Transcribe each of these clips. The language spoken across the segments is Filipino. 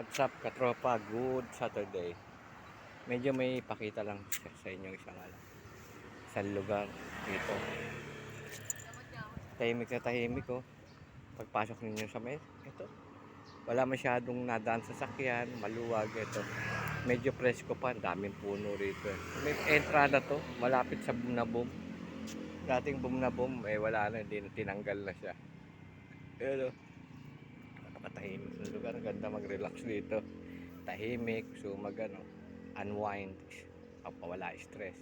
What's up katropa? Good Saturday. Medyo may pakita lang sa inyo isang lugar dito. Tahimik na tahimik oh. Pagpasok ninyo sa ito. Wala masyadong nadaan sa sakyan, maluwag ito. Medyo presko pa, daming puno rito. May entrada to, malapit sa Bumnabum. Dating Bumnabum, wala na, hindi na tinanggal na siya. Pero napakatahimik ng lugar, ganda mag-relax dito. Tahimik, so unwind, pagpawala stress.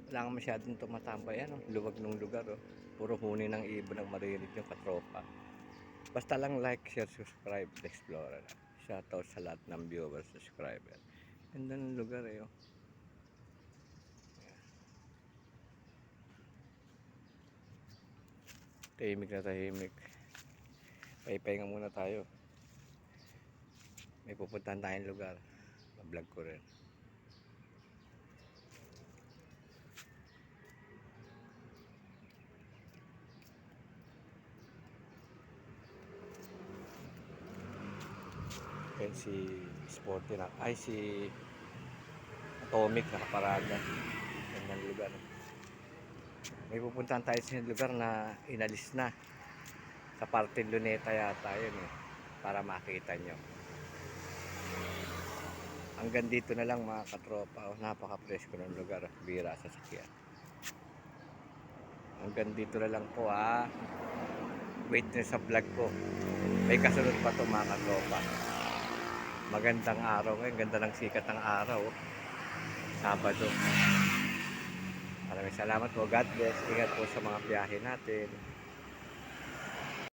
Wala kang masyadong tumatambay, luwag ng lugar oh. Puro huni ng ibon ang maririnig yung katropa. Basta lang like, share, subscribe, Explorer. Shoutout sa lahat ng viewers, subscriber. Ganda ng lugar oh. Tahimik na tahimik. Pahipahinga muna tayo. May pupuntahan tayong lugar. Ma-vlog ko rin. Yan si Sporty na, si Atomic nakaparada. Gandang lugar. May pupuntahan tayo sa lugar na inalis na. Sa parte Luneta yata yun eh. Para makita nyo. Hanggang dito na lang mga katropa. Napaka-presko ng lugar. Bira sa sakyan. Hanggang dito na lang po ah. Wait nyo sa vlog ko. May kasunod pa to mga katropa. Magandang araw ngayon. Ganda ng sikat ng araw. Sabado. Maraming salamat po. God bless. Ingat po sa mga biyahe natin.